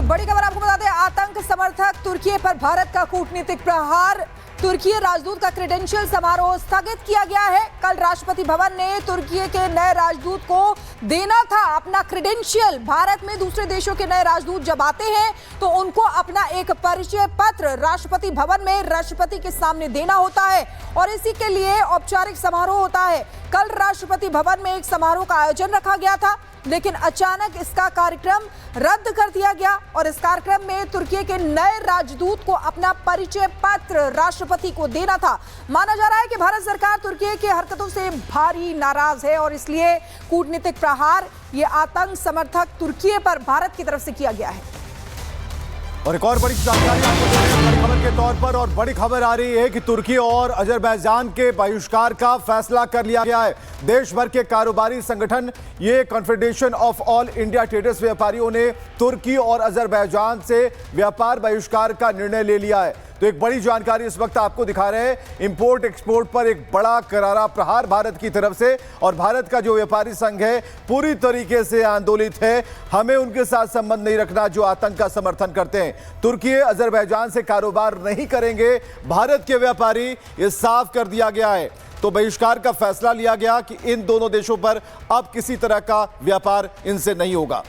बड़ी खबर आपको बता दें, आतंक समर्थक तुर्की पर भारत का कूटनीतिक प्रहार। तुर्की राजदूत का क्रेडेंशियल समारोह स्थगित किया गया है। कल राष्ट्रपति भवन ने तुर्की के नए राजदूत को देना था अपना क्रेडेंशियल। भारत में दूसरे देशों के नए राजदूत जब आते हैं तो उनको अपना एक परिचय पत्र राष्ट्रपति भवन में राष्ट्रपति के सामने देना होता है और इसी के लिए औपचारिक समारोह होता है। कल राष्ट्रपति भवन में एक समारोह का आयोजन रखा गया था, लेकिन अचानक इसका कार्यक्रम रद्द कर दिया गया और इस कार्यक्रम में तुर्की के नए राजदूत को अपना परिचय पत्र राष्ट्रपति को देना था। माना जा रहा है कि भारत सरकार तुर्की की हरकतों से भारी नाराज है और इसलिए कूटनीतिक प्रहार ये आतंक समर्थक तुर्की पर भारत की तरफ से किया गया है। और एक और बड़ी जानकारी आपको दे रहे हैं बड़ी खबर के तौर पर, और बड़ी खबर आ रही है कि तुर्की और अजरबैजान के बहिष्कार का फैसला कर लिया गया है। देश भर के कारोबारी संगठन ये confederation of all India traders व्यापारियों ने तुर्की और अजरबैजान से व्यापार बहिष्कार का निर्णय ले लिया है। तो एक बड़ी जानकारी इस वक्त आपको दिखा रहे हैं। इंपोर्ट एक्सपोर्ट पर एक बड़ा करारा प्रहार भारत की तरफ से, और भारत का जो व्यापारी संघ है पूरी तरीके से आंदोलित है। हमें उनके साथ संबंध नहीं रखना जो आतंक का समर्थन करते हैं। तुर्की अजरबैजान से कारोबार नहीं करेंगे भारत के व्यापारी, ये साफ कर दिया गया है। तो बहिष्कार का फैसला लिया गया कि इन दोनों देशों पर अब किसी तरह का व्यापार इनसे नहीं होगा।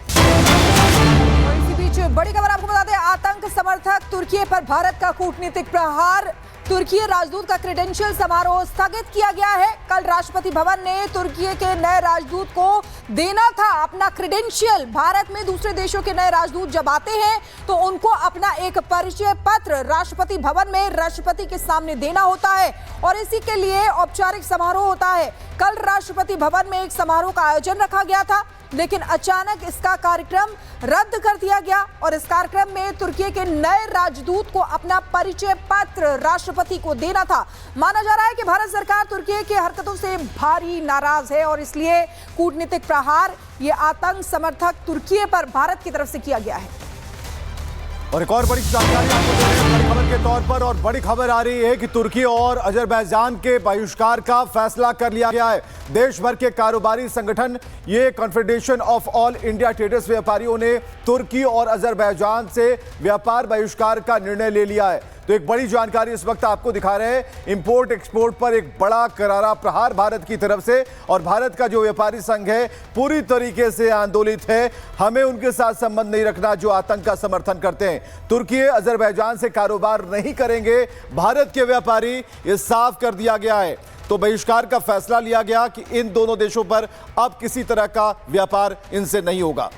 बड़ी खबर आपको बता दें, आतंक समर्थक तुर्की पर भारत का कूटनीतिक प्रहार। तुर्की राजदूत का क्रेडेंशियल समारोह स्थगित किया गया है। कल राष्ट्रपति भवन ने तुर्की के नए राजदूत को देना था अपना क्रेडेंशियल। भारत में दूसरे देशों के नए राजदूत जब आते हैं तो उनको अपना एक परिचय पत्र राष्ट्रपति भवन में राष्ट्रपति के सामने देना होता है और इसी के लिए औपचारिक समारोह होता है। कल राष्ट्रपति भवन में एक समारोह का आयोजन रखा गया था, लेकिन अचानक इसका कार्यक्रम रद्द कर दिया गया और इस कार्यक्रम में तुर्की के नए राजदूत को अपना परिचय पत्र राष्ट्रपति को देना था। माना जा रहा है कि भारत सरकार तुर्की की हरकतों से भारी नाराज है और इसलिए कूटनीतिक प्रहार ये आतंक समर्थक तुर्की पर भारत की तरफ से किया गया है। और एक और बड़ी जानकारी आपको दे रहे हैं बड़ी खबर के तौर पर, और बड़ी खबर आ रही है कि तुर्की और अजरबैजान के बहिष्कार का फैसला कर लिया गया है। देश भर के कारोबारी संगठन ये confederation of all India traders व्यापारियों ने तुर्की और अजरबैजान से व्यापार बहिष्कार का निर्णय ले लिया है। तो एक बड़ी जानकारी इस वक्त आपको दिखा रहे हैं। इंपोर्ट एक्सपोर्ट पर एक बड़ा करारा प्रहार भारत की तरफ से, और भारत का जो व्यापारी संघ है पूरी तरीके से आंदोलित है। हमें उनके साथ संबंध नहीं रखना जो आतंक का समर्थन करते हैं। तुर्की अजरबैजान से कारोबार नहीं करेंगे भारत के व्यापारी, ये साफ कर दिया गया है। तो बहिष्कार का फैसला लिया गया कि इन दोनों देशों पर अब किसी तरह का व्यापार इनसे नहीं होगा।